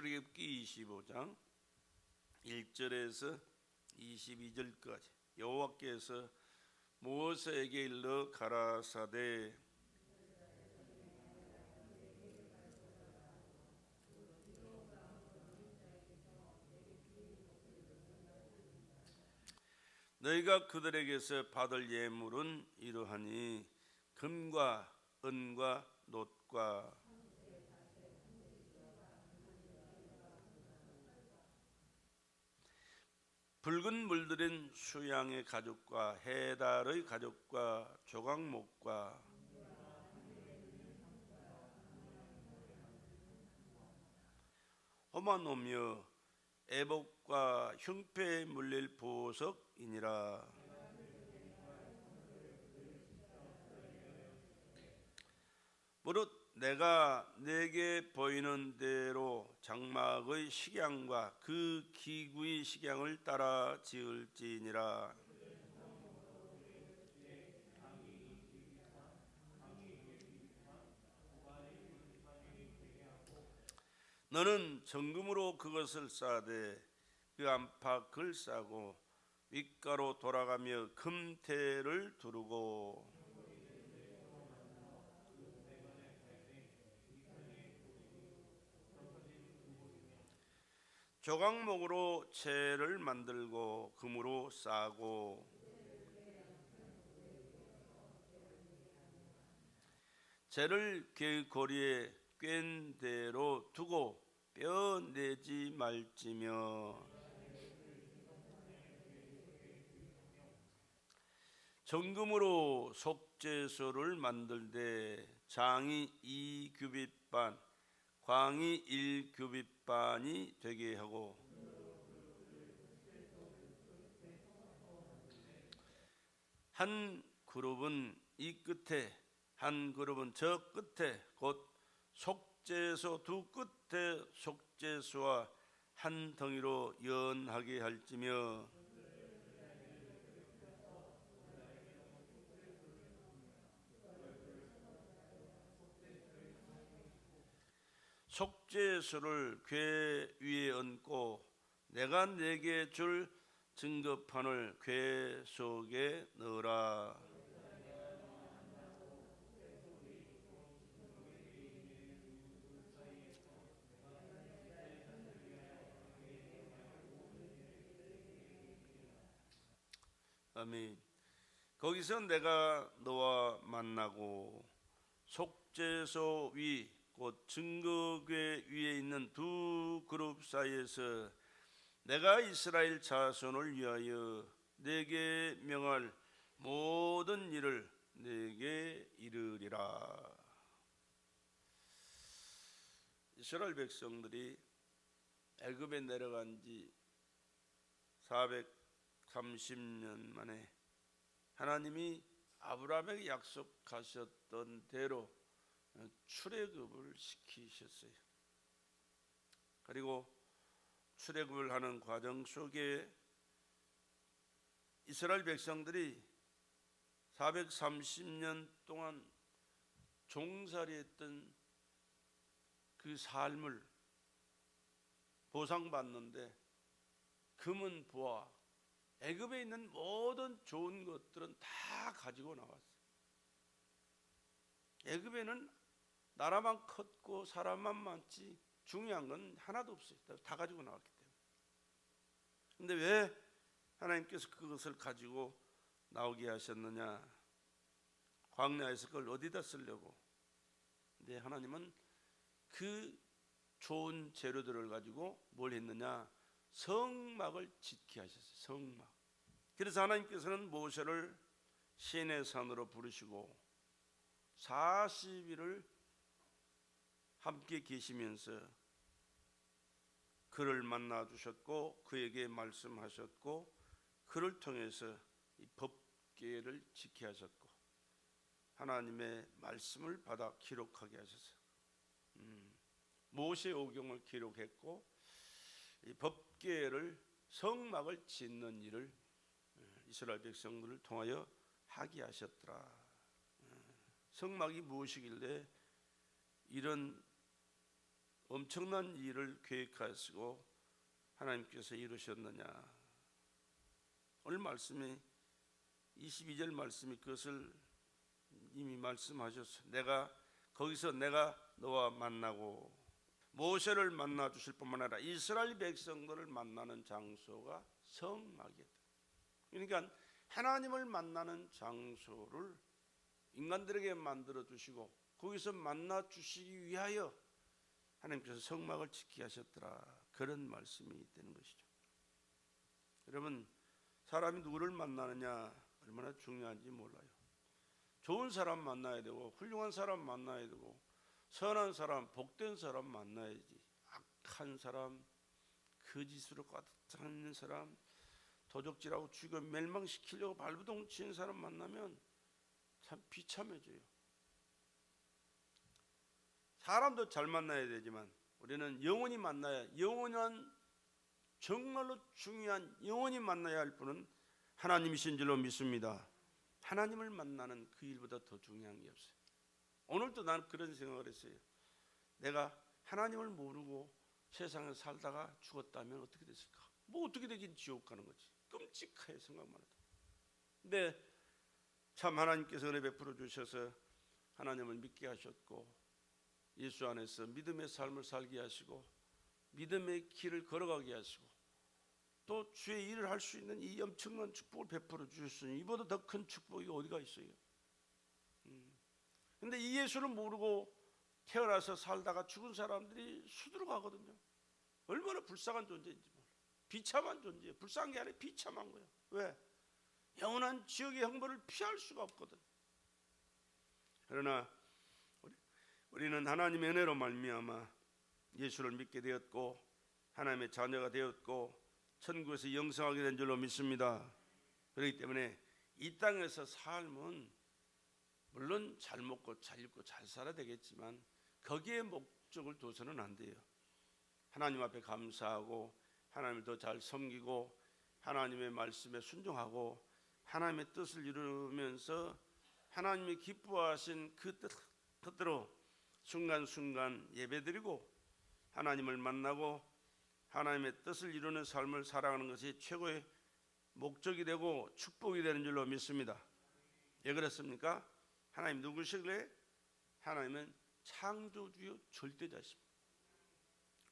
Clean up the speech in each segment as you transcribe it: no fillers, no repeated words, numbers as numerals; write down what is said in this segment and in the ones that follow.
출애굽기 25장 1절에서 22절까지 여호와께서 모세에게 일러 가라사대 너희가 그들에게서 받을 예물은 이러하니 금과 은과 놋과 붉은 물들인 수양의 가죽과 해달의 가죽과 조각목과 호마노며 애복과 흉패에 물릴 보석이니라. 무릇 내가 내게 보이는 대로 장막의 식양과 그 기구의 식양을 따라 지을지니라. 너는 정금으로 그것을 싸되 그 안팎을 싸고 윗가로 돌아가며 금태를 두르고 조각목으로 채를 만들고 금으로 싸고 채를 궤고리에 꿰인 대로 두고 뼈내지 말지며 정금으로 속죄소를 만들되 장이 2규빗 반 광이 1규빗 반이 되게 하고 한 그룹은 이 끝에 한 그룹은 저 끝에 곧 속죄소 두 끝에 속죄소와 한 덩이로 연하게 할지며 속죄소를 궤 위에 얹고 내가 내게 줄 증거판을 궤 속에 넣으라. 아멘. 거기서 내가 너와 만나고 속죄소 위 곧 증거궤 위에 있는 두 그룹 사이에서 내가 이스라엘 자손을 위하여 내게 명할 모든 일을 내게 이르리라. 이스라엘 백성들이 애굽에 내려간 지 430년 만에 하나님이 아브라함에게 약속하셨던 대로 출애굽을 시키셨어요. 그리고 출애굽을 하는 과정 속에 이스라엘 백성들이 430년 동안 종살이했던 그 삶을 보상받는데 금은 보화, 애굽에 있는 모든 좋은 것들은 다 가지고 나왔어요. 애굽에는 나라만 컸고 사람만 많지 중요한 건 하나도 없어요. 다 가지고 나왔기 때문에. 근데 왜 하나님께서 그것을 가지고 나오게 하셨느냐? 광야에서 그걸 어디다 쓰려고? 근데 하나님은 그 좋은 재료들을 가지고 뭘 했느냐? 성막을 짓게 하셨어요. 성막. 그래서 하나님께서는 모세를 시내 산으로 부르시고 40일을 함께 계시면서 그를 만나 주셨고 그에게 말씀하셨고 그를 통해서 이 법궤를 지키게 하셨고 하나님의 말씀을 받아 기록하게 하셨어요. 모세 오경을 기록했고 이 법궤를 성막을 짓는 일을 이스라엘 백성들을 통하여 하게 하셨더라. 성막이 무엇이길래 이런 엄청난 일을 계획하시고 하나님께서 이루셨느냐? 오늘 말씀이 22절 말씀이 그것을 이미 말씀하셨어요. 거기서 내가 너와 만나고 모세를 만나 주실 뿐만 아니라 이스라엘 백성들을 만나는 장소가 성막이었다. 그러니까 하나님을 만나는 장소를 인간들에게 만들어 주시고 거기서 만나 주시기 위하여 하나님께서 성막을 지키게 하셨더라. 그런 말씀이 되는 것이죠. 여러분, 사람이 누구를 만나느냐 얼마나 중요한지 몰라요. 좋은 사람 만나야 되고 훌륭한 사람 만나야 되고 선한 사람, 복된 사람 만나야지. 악한 사람, 거짓으로 가득 차 있는 사람, 도적질하고 죽여 멸망시키려고 발부동 치는 사람 만나면 참 비참해져요. 사람도 잘 만나야 되지만 우리는 영원히 만나야, 영원한 정말로 중요한 영원히 만나야 할 분은 하나님이신 줄로 믿습니다. 하나님을 만나는 그 일보다 더 중요한 게 없어요. 오늘도 나는 그런 생각을 했어요. 내가 하나님을 모르고 세상에 살다가 죽었다면 어떻게 됐을까? 뭐 어떻게 되긴 지옥 가는 거지. 끔찍해 생각만 해도. 근데 참 하나님께서 은혜 베풀어 주셔서 하나님을 믿게 하셨고 예수 안에서 믿음의 삶을 살게 하시고 믿음의 길을 걸어가게 하시고 또 주의 일을 할 수 있는 이 엄청난 축복을 베풀어 주셨으니 이보다 더 큰 축복이 어디가 있어요? 근데 이 예수를 모르고 태어나서 살다가 죽은 사람들이 수두룩 하거든요. 얼마나 불쌍한 존재인지 몰라. 비참한 존재예요. 불쌍한 게 아니라 비참한 거예요. 왜? 영원한 지옥의 형벌을 피할 수가 없거든. 그러나 우리는 하나님의 은혜로 말미암아 예수를 믿게 되었고 하나님의 자녀가 되었고 천국에서 영생하게 된 줄로 믿습니다. 그렇기 때문에 이 땅에서 삶은 물론 잘 먹고 잘 입고 잘 살아야 되겠지만 거기에 목적을 둬서는 안 돼요. 하나님 앞에 감사하고 하나님을 더 잘 섬기고 하나님의 말씀에 순종하고 하나님의 뜻을 이루면서 하나님이 기뻐하신 그 뜻대로 순간순간 예배드리고 하나님을 만나고 하나님의 뜻을 이루는 삶을 살아가는 것이 최고의 목적이 되고 축복이 되는 줄로 믿습니다. 왜 그렇습니까? 하나님 누구시길래? 하나님은 창조주요 절대자십니다.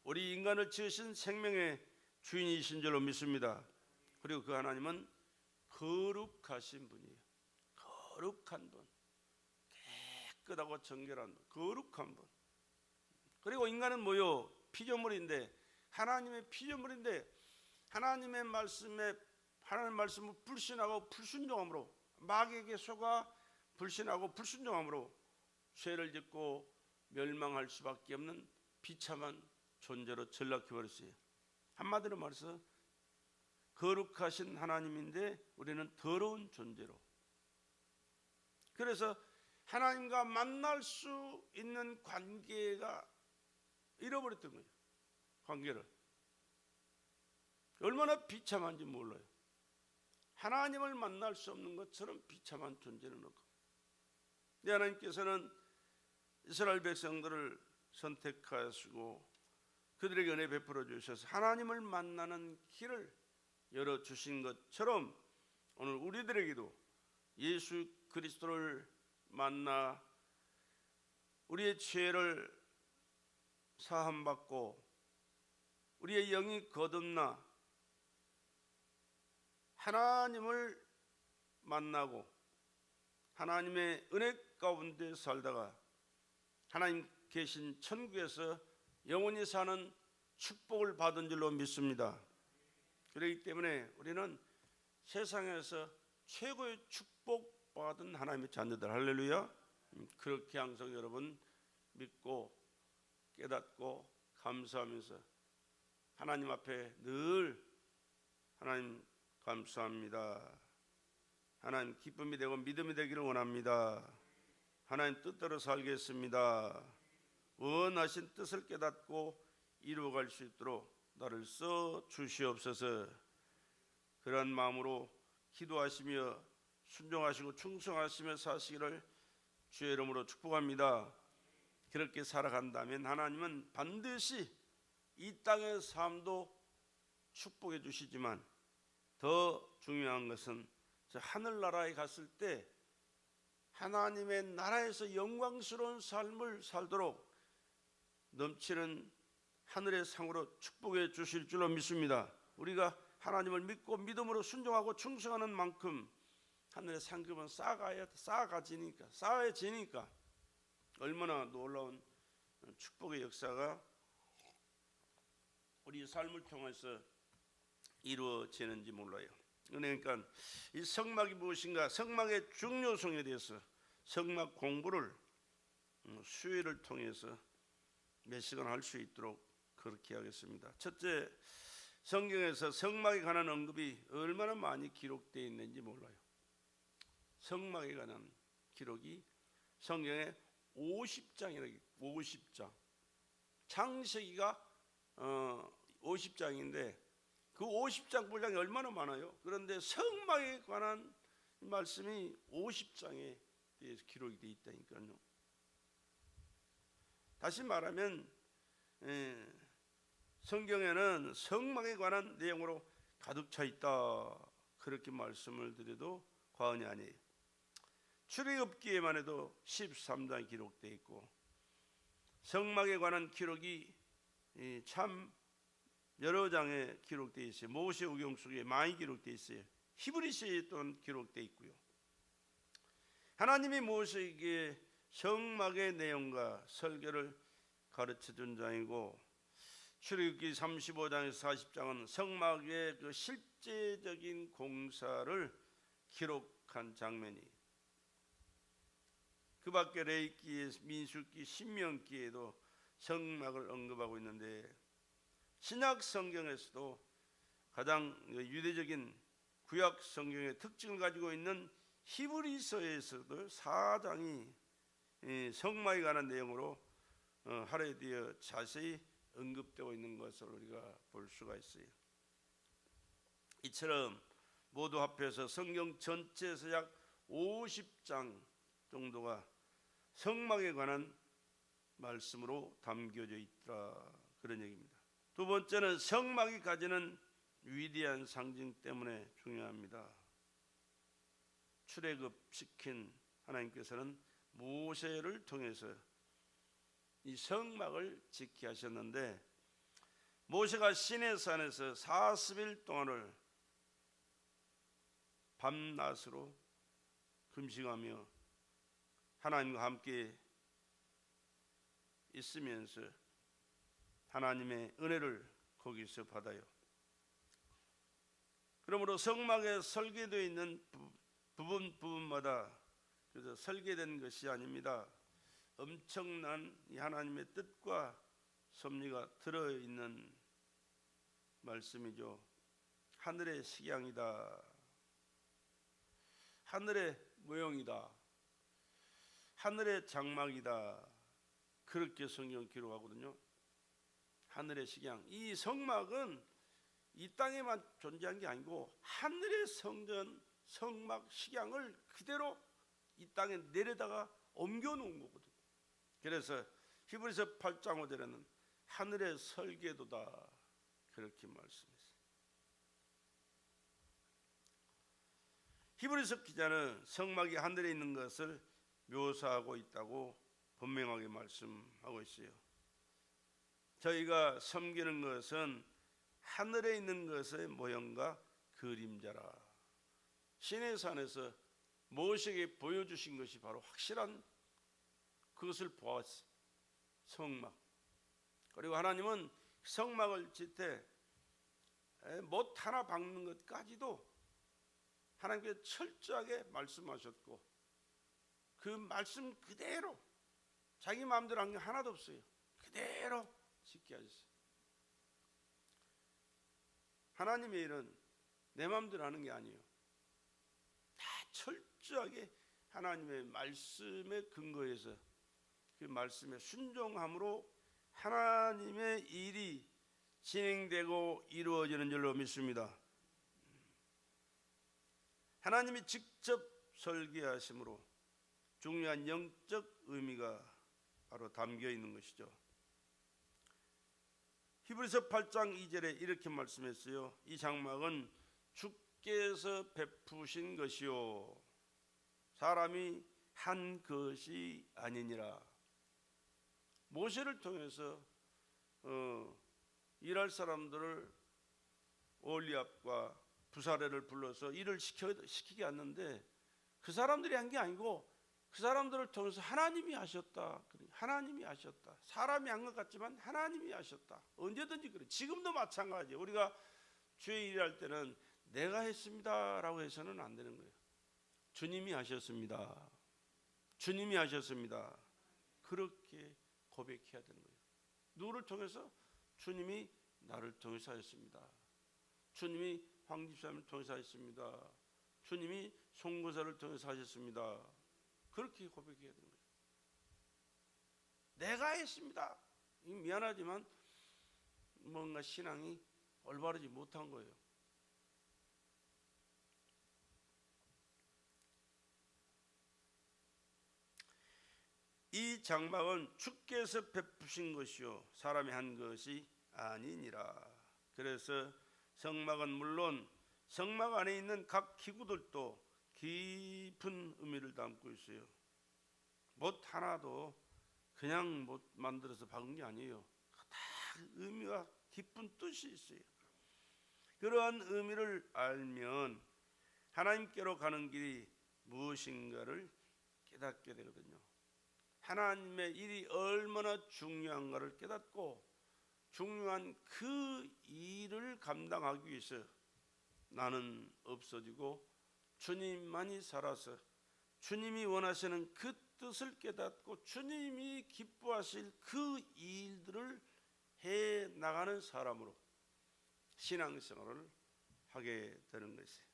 우리 인간을 지으신 생명의 주인이신 줄로 믿습니다. 그리고 그 하나님은 거룩하신 분이에요. 거룩한 분, 깨끗하고 정결한 분, 거룩한 분. 그리고 인간은 뭐요? 피조물인데 하나님의 피조물인데 하나님의 말씀을 불신하고 불순종함으로 마귀에게 속아 불신하고 불순종함으로 죄를 짓고 멸망할 수밖에 없는 비참한 존재로 전락해 버렸어요. 한마디로 말해서 거룩하신 하나님인데 우리는 더러운 존재로. 그래서 하나님과 만날 수 있는 관계가 잃어버렸던 거예요. 관계를. 얼마나 비참한지 몰라요. 하나님을 만날 수 없는 것처럼 비참한 존재는 없고. 근데 하나님께서는 이스라엘 백성들을 선택하시고 그들에게 은혜 베풀어 주셔서 하나님을 만나는 길을 열어주신 것처럼 오늘 우리들에게도 예수 그리스도를 만나 우리의 죄를 사함받고 우리의 영이 거듭나 하나님을 만나고 하나님의 은혜 가운데 살다가 하나님 계신 천국에서 영원히 사는 축복을 받은 줄로 믿습니다. 그렇기 때문에 우리는 세상에서 최고의 축복받은 하나님의 자녀들, 할렐루야. 그렇게 항상 여러분 믿고 깨닫고 감사하면서 하나님 앞에 늘 하나님 감사합니다. 하나님 기쁨이 되고 믿음이 되기를 원합니다. 하나님 뜻대로 살겠습니다. 원하신 뜻을 깨닫고 이루어갈 수 있도록 나를 써 주시옵소서. 그런 마음으로 기도하시며 순종하시고 충성하시며 사시기를 주의 이름으로 축복합니다. 그렇게 살아간다면 하나님은 반드시 이 땅의 삶도 축복해 주시지만 더 중요한 것은 저 하늘나라에 갔을 때 하나님의 나라에서 영광스러운 삶을 살도록 넘치는 하늘의 상으로 축복해 주실 줄로 믿습니다. 우리가 하나님을 믿고 믿음으로 순종하고 충성하는 만큼 하늘의 상급은 쌓아지니까 얼마나 놀라운 축복의 역사가 우리 삶을 통해서 이루어지는지 몰라요. 그러니까 이 성막이 무엇인가, 성막의 중요성에 대해서 성막 공부를 수요일을 통해서 몇 시간 할 수 있도록 그렇게 하겠습니다. 첫째, 성경에서 성막에 관한 언급이 얼마나 많이 기록되어 있는지 몰라요. 성막에 관한 기록이 성경에 50장이라고 50장. 창세기가 50장인데 그 50장 분량이 얼마나 많아요. 그런데 성막에 관한 말씀이 50장에 대해서 기록이 되어 있다니까요. 다시 말하면 성경에는 성막에 관한 내용으로 가득 차 있다, 그렇게 말씀을 드려도 과언이 아니에요. 출애굽기에만 해도 13장이 기록되어 있고 성막에 관한 기록이 참 여러 장에 기록되어 있어요. 모세오경 속에 많이 기록되어 있어요. 히브리서에 또한 기록되어 있고요. 하나님이 모세에게 성막의 내용과 설계를 가르쳐준 장이고 출애굽기 35장에서 40장은 성막의 그 실제적인 공사를 기록한 장면이, 그 밖에 레위기, 민수기, 신명기에도 성막을 언급하고 있는데 신약 성경에서도 가장 유대적인 구약 성경의 특징을 가지고 있는 히브리서에서도 4장이 성막에 관한 내용으로 할애되어 자세히 언급되고 있는 것을 우리가 볼 수가 있어요. 이처럼 모두 합해서 성경 전체에서 약 50장 정도가 성막에 관한 말씀으로 담겨져 있더라, 그런 얘기입니다. 두 번째는 성막이 가지는 위대한 상징 때문에 중요합니다. 출애굽시킨 하나님께서는 모세를 통해서 이 성막을 지키게 하셨는데 모세가 시내산에서 40일 동안을 밤낮으로 금식하며 하나님과 함께 있으면서 하나님의 은혜를 거기서 받아요. 그러므로 성막에 설계되어 있는 부분마다 그래서 설계된 것이 아닙니다. 엄청난 이 하나님의 뜻과 섭리가 들어있는 말씀이죠. 하늘의 식양이다, 하늘의 모형이다, 하늘의 장막이다, 그렇게 성경 기록하거든요. 하늘의 식양, 이 성막은 이 땅에만 존재한 게 아니고 하늘의 성전, 성막, 식양을 그대로 이 땅에 내려다가 옮겨 놓은 거거든요. 그래서 히브리서 8장 5절에는 하늘의 설계도다, 그렇게 말씀했어요. 히브리서 기자는 성막이 하늘에 있는 것을 묘사하고 있다고 분명하게 말씀하고 있어요. 저희가 섬기는 것은 하늘에 있는 것의 모형과 그림자라. 시내산에서 모세에게 보여주신 것이 바로 확실한 그것을 보았어요. 성막. 그리고 하나님은 성막을 짓되 못 하나 박는 것까지도 하나님께 철저하게 말씀하셨고 그 말씀 그대로 자기 마음대로 한 게 하나도 없어요. 그대로 짓게 하셨어요. 하나님의 일은 내 마음대로 하는 게 아니에요. 다 철저하게 하나님의 말씀에 근거해서 그 말씀에 순종함으로 하나님의 일이 진행되고 이루어지는 줄로 믿습니다. 하나님이 직접 설계하심으로 중요한 영적 의미가 바로 담겨 있는 것이죠. 히브리서 8장 2절에 이렇게 말씀했어요. 이 장막은 주께서 베푸신 것이요 사람이 한 것이 아니니라. 모세를 통해서 일할 사람들을 올리압과 부사레를 불러서 일을 시키게 했는데 그 사람들이 한 게 아니고 그 사람들을 통해서 하나님이 하셨다. 하나님이 하셨다. 사람이 한 것 같지만 하나님이 하셨다. 언제든지 그래. 지금도 마찬가지예요. 우리가 주의 일할 때는 내가 했습니다라고 해서는 안 되는 거예요. 주님이 하셨습니다. 주님이 하셨습니다. 그렇게 고백해야 되는 거예요. 누구를 통해서? 주님이 나를 통해서 하셨습니다. 주님이 황집사님을 통해서 하셨습니다. 주님이 송교사를 통해서 하셨습니다. 그렇게 고백해야 되는 거예요. 내가 했습니다. 미안하지만 뭔가 신앙이 올바르지 못한 거예요. 이 장막은 주께서 베푸신 것이요 사람이 한 것이 아니니라. 그래서 성막은 물론 성막 안에 있는 각 기구들도 깊은 의미를 담고 있어요. 못 하나도 그냥 못 만들어서 박은 게 아니에요. 다 의미가 깊은 뜻이 있어요. 그러한 의미를 알면 하나님께로 가는 길이 무엇인가를 깨닫게 되거든요. 하나님의 일이 얼마나 중요한가를 깨닫고 중요한 그 일을 감당하기 위해서 나는 없어지고 주님만이 살아서 주님이 원하시는 그 뜻을 깨닫고 주님이 기뻐하실 그 일들을 해 나가는 사람으로 신앙생활을 하게 되는 것이에요.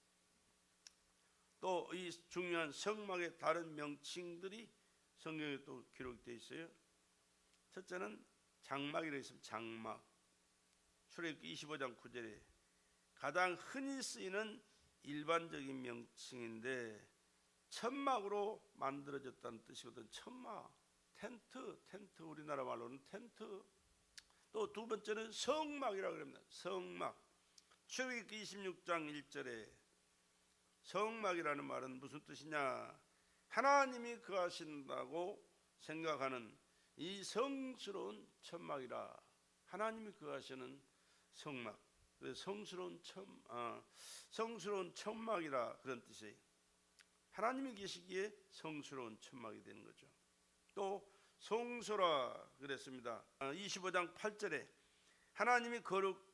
또 이 중요한 성막의 다른 명칭들이 성경에 또 기록되어 있어요. 첫째는 장막이라고 있습니다. 장막. 출애굽기 25장 9절에 가장 흔히 쓰이는 일반적인 명칭인데 천막으로 만들어졌다는 뜻이거든. 천막, 텐트 우리나라 말로는 텐트. 또 두 번째는 성막이라고 합니다. 성막. 출애굽기 26장 1절에 성막이라는 말은 무슨 뜻이냐? 하나님이 거하신다고 생각하는 이 성스러운 천막이라. 하나님이 거하시는 성막. 성스러운 천막이라 그런 뜻이에요. 하나님이 계시기에 성스러운 천막이 되는 거죠. 또 성소라 그랬습니다. 25장 8절에 하나님이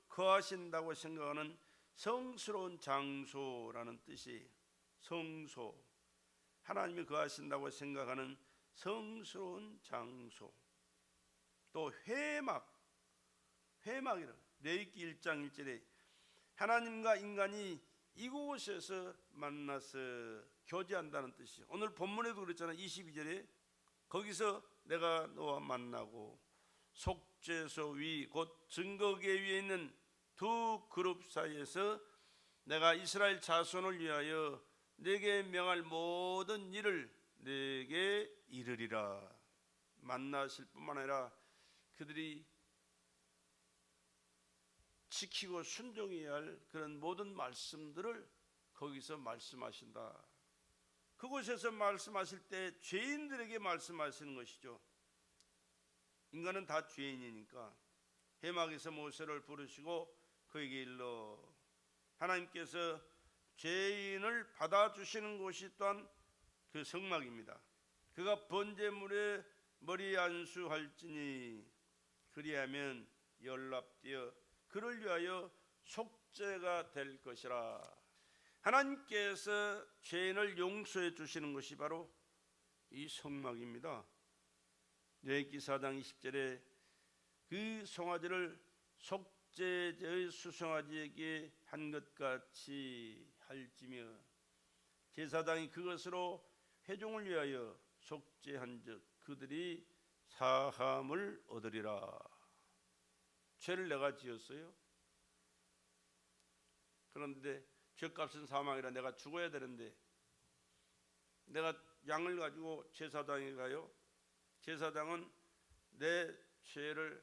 거하신다고 생각하는 성스러운 장소라는 뜻이 성소. 하나님이 거하신다고 생각하는 성스러운 장소. 또 회막이라 레위기 1장 1절에 하나님과 인간이 이곳에서 만나서 교제한다는 뜻이죠. 오늘 본문에도 그랬잖아요. 22절에 거기서 내가 너와 만나고 속죄소 위 곧 증거계 위에 있는 두 그룹 사이에서 내가 이스라엘 자손을 위하여 내게 명할 모든 일을 내게 이르리라. 만나실 뿐만 아니라 그들이 지키고 순종해야 할 그런 모든 말씀들을 거기서 말씀하신다. 그곳에서 말씀하실 때 죄인들에게 말씀하시는 것이죠. 인간은 다 죄인이니까 회막에서 모세를 부르시고 그에게 일러 하나님께서 죄인을 받아주시는 곳이 또한 그 성막입니다. 그가 번제물에 머리 안수할지니 그리하면 연락되어 그를 위하여 속죄가 될 것이라. 하나님께서 죄인을 용서해 주시는 것이 바로 이 성막입니다. 레위기 4장 20절에 그 송아지를 속죄제의 수송아지에게 한 것 같이 할지며 제사장이 그것으로 회중을 위하여 속죄한즉 그들이 사함을 얻으리라. 죄를 내가 지었어요. 그런데 죄값은 사망이라 내가 죽어야 되는데 내가 양을 가지고 제사장에 가요. 제사장은 내 죄를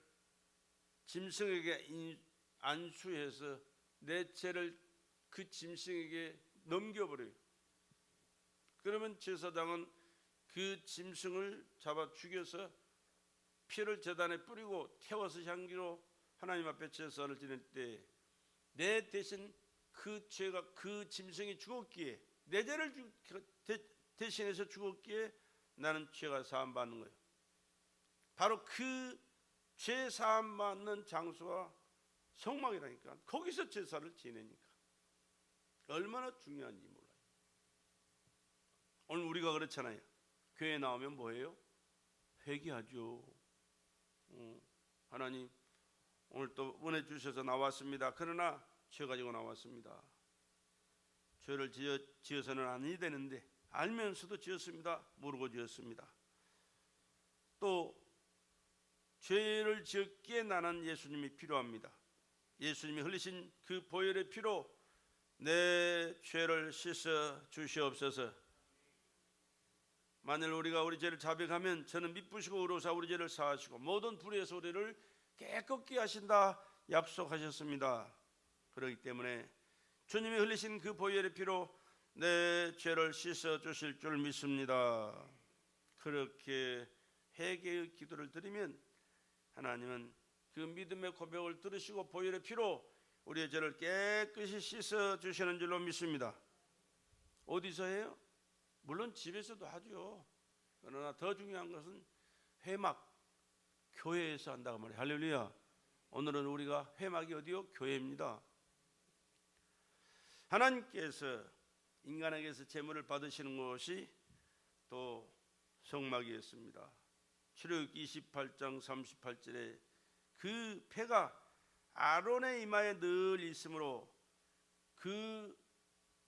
짐승에게 안수해서 내 죄를 그 짐승에게 넘겨버려요. 그러면 제사장은 그 짐승을 잡아 죽여서 피를 제단에 뿌리고 태워서 향기로 하나님 앞에 제사를 지낼 때 내 대신 그 죄가 그 짐승이 죽었기에 내 죄를 대신해서 죽었기에 나는 죄가 사함 받는 거예요. 바로 그 죄 사함 받는 장소가 성막이라니까. 거기서 제사를 지내니까 얼마나 중요한지 몰라요. 오늘 우리가 그렇잖아요. 교회 나오면 뭐예요? 회개하죠. 하나님 오늘 또 은혜 주셔서 나왔습니다. 그러나 죄 가지고 나왔습니다. 죄를 지어서는 아니 되는데 알면서도 지었습니다. 모르고 지었습니다. 또 죄를 지었기에 나는 예수님이 필요합니다. 예수님이 흘리신 그 보혈의 피로 내 죄를 씻어 주시옵소서. 만일 우리가 우리 죄를 자백하면 저는 미쁘시고 의로우사 우리 죄를 사하시고 모든 불의에서 우리를 깨끗게 하신다 약속하셨습니다. 그렇기 때문에 주님이 흘리신 그 보혈의 피로 내 죄를 씻어 주실 줄 믿습니다. 그렇게 회개의 기도를 드리면 하나님은 그 믿음의 고백을 들으시고 보혈의 피로 우리의 죄를 깨끗이 씻어 주시는 줄로 믿습니다. 어디서 해요? 물론 집에서도 하죠. 그러나 더 중요한 것은 회막, 교회에서 한다고 말이에요. 할렐루야. 오늘은 우리가 회막이 어디요? 교회입니다. 하나님께서 인간에게서 제물을 받으시는 것이 또 성막이었습니다. 출애굽기 28장 38절에 그 패가 아론의 이마에 늘 있으므로 그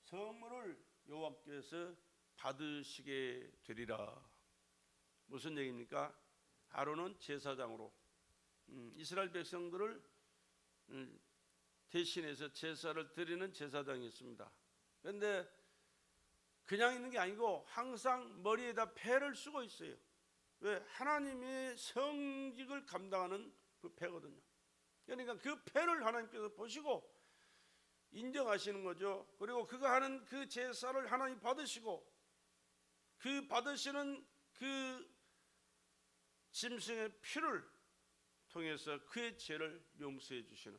성물을 여호와께서 받으시게 되리라. 무슨 얘기입니까? 아론은 제사장으로 이스라엘 백성들을 대신해서 제사를 드리는 제사장이었습니다. 그런데 그냥 있는 게 아니고 항상 머리에다 패를 쓰고 있어요. 왜? 하나님의 성직을 감당하는 그 패거든요. 그러니까 그 패를 하나님께서 보시고 인정하시는 거죠. 그리고 그가 하는 그 제사를 하나님 받으시고 그 받으시는 그 짐승의 피를 통해서 그의 죄를 용서해 주시는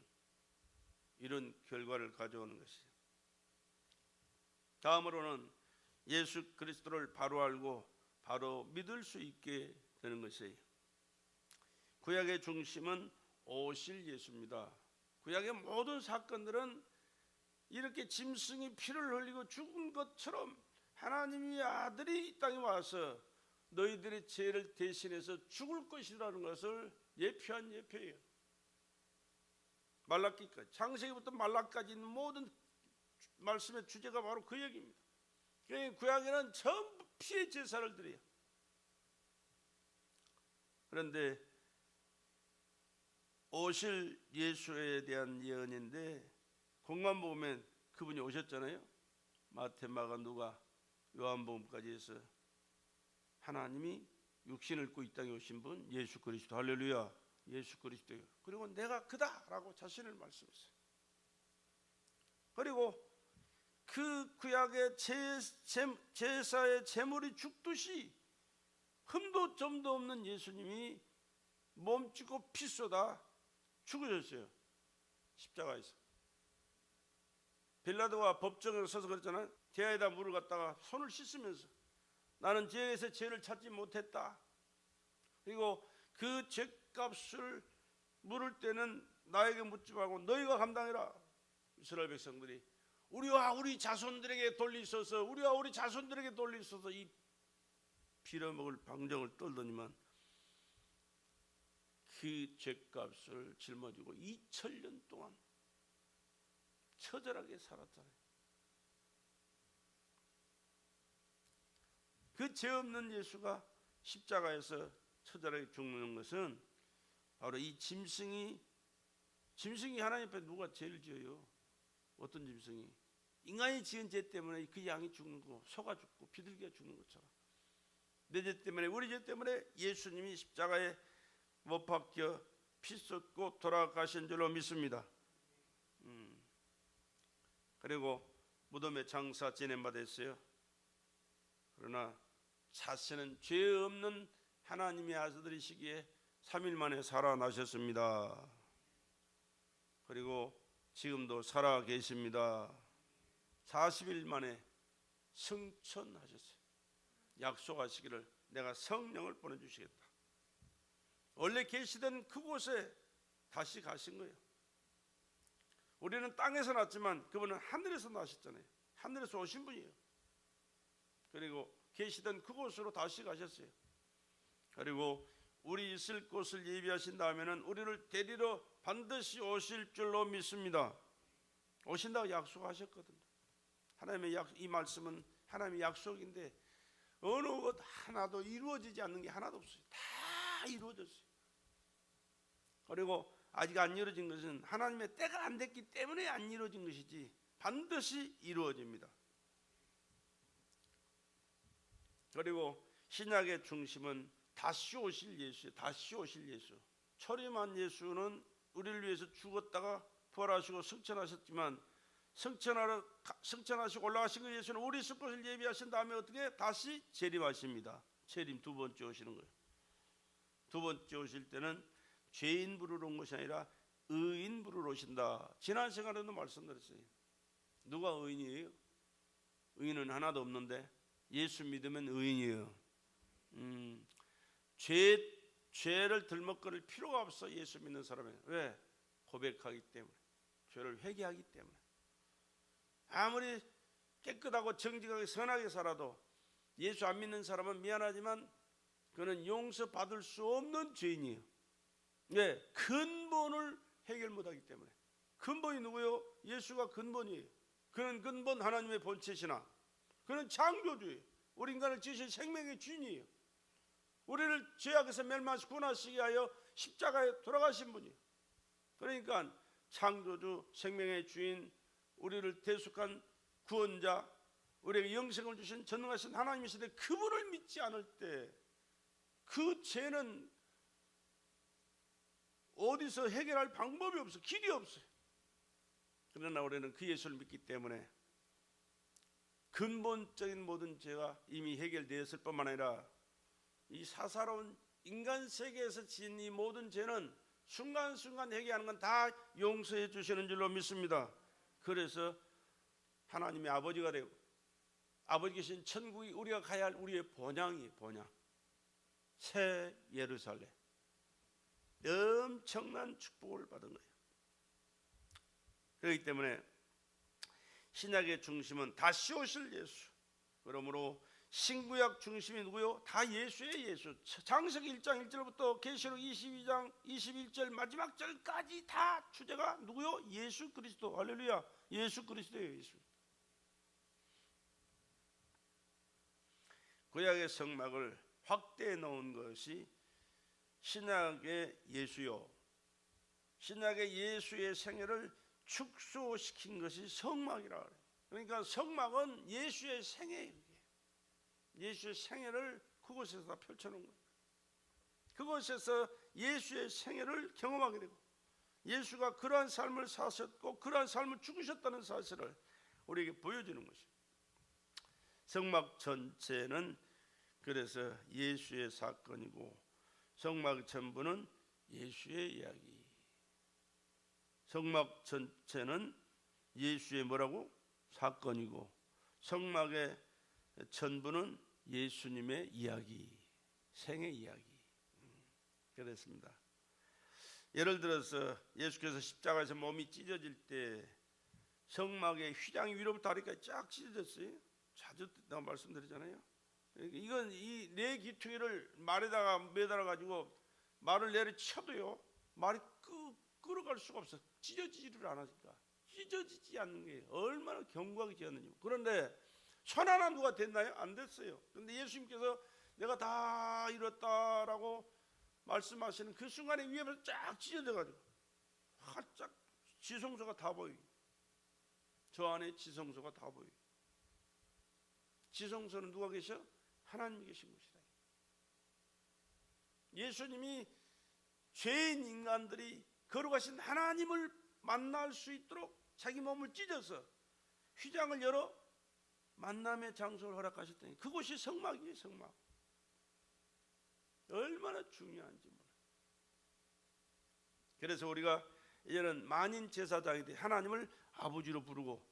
이런 결과를 가져오는 것이죠. 다음으로는 예수 그리스도를 바로 알고 바로 믿을 수 있게 되는 것이에요. 구약의 중심은 오실 예수입니다. 구약의 모든 사건들은 이렇게 짐승이 피를 흘리고 죽은 것처럼 하나님의 아들이 이 땅에 와서 너희들의 죄를 대신해서 죽을 것이라는 것을 예표한 예표예요. 말라기까지, 창세기부터 말라기까지 있는 모든 말씀의 주제가 바로 그 얘기입니다. 구약에는 전부 피의 제사를 드려요. 그런데 오실 예수에 대한 예언인데 공간 보면 그분이 오셨잖아요. 마태, 마가, 누가, 요한복음까지 해서 하나님이 육신을 입고 이 땅에 오신 분 예수 그리스도. 할렐루야. 예수 그리스도예요. 그리고 내가 그다라고 자신을 말씀했어요. 그리고 그 구약의 제사의 제물이 죽듯이 흠도 점도 없는 예수님이 몸짓고 피 쏟아 죽으셨어요. 십자가에서. 빌라도가 법정에 서서 그랬잖아요. 대야에다 물을 갖다가 손을 씻으면서 나는 죄에서 죄를 찾지 못했다. 그리고 그 죄값을 물을 때는 나에게 묻지 말고 너희가 감당해라. 이스라엘 백성들이 우리와 우리 자손들에게 돌리소서, 우리와 우리 자손들에게 돌리소서 이 빌어먹을 방정을 떨더니만 그 죄값을 짊어지고 2000년 동안 처절하게 살았잖아요. 그 죄 없는 예수가 십자가에서 처절하게 죽는 것은 바로 이 짐승이 하나님 앞에 누가 죄를 지어요? 어떤 짐승이? 인간이 지은 죄 때문에 그 양이 죽는 거, 소가 죽고 비둘기가 죽는 것처럼 내 죄 때문에, 우리 죄 때문에 예수님이 십자가에 못 박혀 피 쏟고 돌아가신 줄로 믿습니다. 그리고 무덤에 장사 지낸 바 됐어요. 그러나 자신은 죄 없는 하나님의 아들이시기에 3일 만에 살아나셨습니다. 그리고 지금도 살아 계십니다. 40일 만에 승천하셨어요. 약속하시기를 내가 성령을 보내주시겠다. 원래 계시던 그곳에 다시 가신 거예요. 우리는 땅에서 났지만 그분은 하늘에서 나셨잖아요. 하늘에서 오신 분이에요. 그리고 계시던 그곳으로 다시 가셨어요. 그리고 우리 있을 곳을 예비하신 다음에는 우리를 데리러 반드시 오실 줄로 믿습니다. 오신다고 약속하셨거든요. 하나님의 이 말씀은 하나님의 약속인데 어느 것 하나도 이루어지지 않는 게 하나도 없어요. 다 이루어졌어요. 그리고 아직 안 이루어진 것은 하나님의 때가 안 됐기 때문에 안 이루어진 것이지 반드시 이루어집니다. 그리고 신약의 중심은 다시 오실 예수예요. 다시 오실 예수. 초림한 예수는 우리를 위해서 죽었다가 부활하시고 승천하셨지만 승천하시고 올라가신 그 예수는 우리 있을 곳을 예비하신 다음에 어떻게 다시 재림하십니다. 재림 두 번째 오시는 거예요. 두 번째 오실 때는 죄인 부르러 온 것이 아니라 의인 부르러 오신다. 지난 시간에도 말씀드렸어요. 누가 의인이에요? 의인은 하나도 없는데 예수 믿으면 의인이에요. 죄를 들먹거릴 필요가 없어. 예수 믿는 사람은. 왜? 고백하기 때문에, 죄를 회개하기 때문에. 아무리 깨끗하고 정직하게 선하게 살아도 예수 안 믿는 사람은 미안하지만 그는 용서받을 수 없는 죄인이에요. 네, 근본을 해결 못하기 때문에. 근본이 누구요? 예수가 근본이에요. 그는 근본 하나님의 본체시나 그는 창조주예요. 우리 인간을 지으신 생명의 주인이에요. 우리를 죄악에서 멸망하시고 구원하시기 위하여 십자가에 돌아가신 분이에요. 그러니까 창조주, 생명의 주인, 우리를 대속한 구원자, 우리에게 영생을 주신 전능하신 하나님이신데 그분을 믿지 않을 때 그 죄는 어디서 해결할 방법이 없어. 길이 없어요. 그러나 우리는 그 예수를 믿기 때문에 근본적인 모든 죄가 이미 해결되었을 뿐만 아니라 이 사사로운 인간 세계에서 지은 이 모든 죄는 순간순간 해결하는 건 다 용서해 주시는 줄로 믿습니다. 그래서 하나님의 아버지가 되고 아버지 계신 천국이 우리가 가야 할 우리의 본향이에요. 본향. 새 예루살렘. 엄청난 축복을 받은 거예요. 그렇기 때문에 신약의 중심은 다시 오실 예수. 그러므로 신구약 중심이 누구요? 다 예수의 예수. 창세기 1장 1절부터 계시록 22장 21절 마지막 절까지 다 주제가 누구요? 예수 그리스도. 할렐루야. 예수 그리스도예요. 예수. 구약의 성막을 확대해 놓은 것이 신약의 예수요. 신약의 예수의 생애를 축소시킨 것이 성막이라 그래요. 그러니까 성막은 예수의 생애예요. 예수의 생애를 그곳에서 다 펼쳐놓은 거예요. 그곳에서 예수의 생애를 경험하게 되고 예수가 그러한 삶을 사셨고 그러한 삶을 죽으셨다는 사실을 우리에게 보여주는 것이에요. 성막 전체는 그래서 예수의 사건이고 성막 전부는 예수의 이야기. 성막 전체는 예수의 뭐라고? 사건이고 성막의 전부는 예수님의 이야기, 생의 이야기. 그렇습니다. 예를 들어서 예수께서 십자가에서 몸이 찢어질 때 성막의 휘장이 위로부터 아래까지 쫙 찢어졌어요. 자주 내가 말씀드리잖아요. 이건 이 네 귀퉁이를 말에다가 매달아 가지고 말을 내려쳐도요 말이 끌어갈 수가 없어. 찢어지지를 않으니까. 찢어지지 않는 게 얼마나 견고하게 지었는지. 그런데 손 하나 누가 됐나요? 안 됐어요. 그런데 예수님께서 내가 다 이뤘다라고 말씀하시는 그 순간에 위에서 쫙 찢어져 가지고 활짝 지성소가 다 보여요. 저 안에 지성소가 다 보여요. 지성소는 누가 계셔? 하나님이 계신 곳이다. 예수님이 죄인 인간들이 거룩하신 하나님을 만날 수 있도록 자기 몸을 찢어서 휘장을 열어 만남의 장소를 허락하셨더니 그곳이 성막이에요. 성막. 얼마나 중요한지 몰라요. 그래서 우리가 이제는 만인 제사장이 돼 하나님을 아버지로 부르고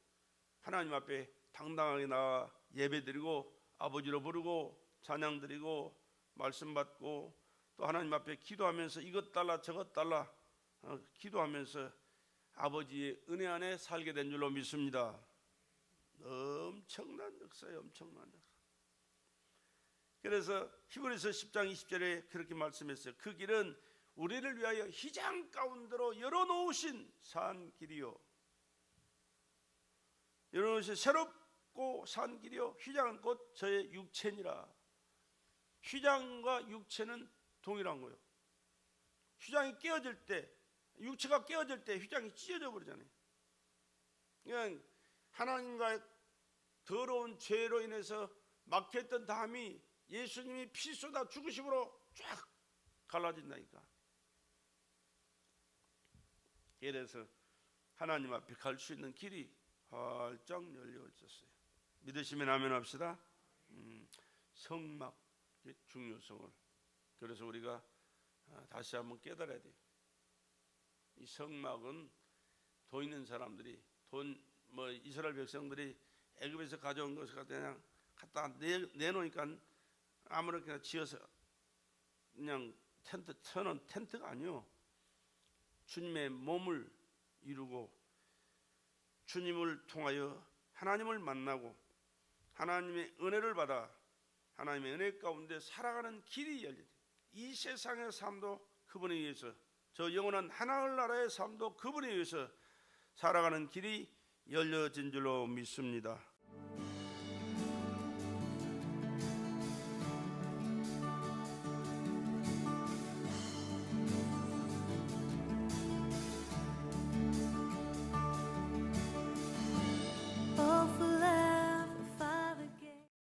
하나님 앞에 당당하게 나와 예배드리고 아버지로 부르고 찬양드리고 말씀 받고 또 하나님 앞에 기도하면서 이것 달라 저것 달라 기도하면서 아버지의 은혜 안에 살게 된 줄로 믿습니다. 엄청난 역사예요. 엄청난 역사. 그래서 히브리서 10장 20절에 그렇게 말씀했어요. 그 길은 우리를 위하여 휘장 가운데로 열어놓으신 산 길이요, 열어놓으신 새롭고 산 길이요, 휘장은 곧 저의 육체니라. 휘장과 육체는 동일한 거예요. 휘장이 깨어질 때, 육체가 깨어질 때 휘장이 찢어져 버리잖아요. 그냥 하나님과의 더러운 죄로 인해서 막혔던 담이 예수님이 피 쏟아 죽으심으로 쫙 갈라진다니까. 그래서 하나님 앞에 갈 수 있는 길이 활짝 열려 있었어요. 믿으시면 아멘 합시다. 성막의 중요성을. 그래서 우리가 다시 한번 깨달아야 돼요. 이 성막은 돈 있는 사람들이 이스라엘 백성들이 애굽에서 가져온 것을 그냥 갖다 내놓으니까 아무렇게나 지어서 그냥 텐트 쳐놓은 텐트가 아니요, 주님의 몸을 이루고 주님을 통하여 하나님을 만나고 하나님의 은혜를 받아 하나님의 은혜 가운데 살아가는 길이 열려요. 이 세상의 삶도 그분에 의해서, 저 영원한 하늘나라의 삶도 그분에 의해서 살아가는 길이 열려진 줄로 믿습니다.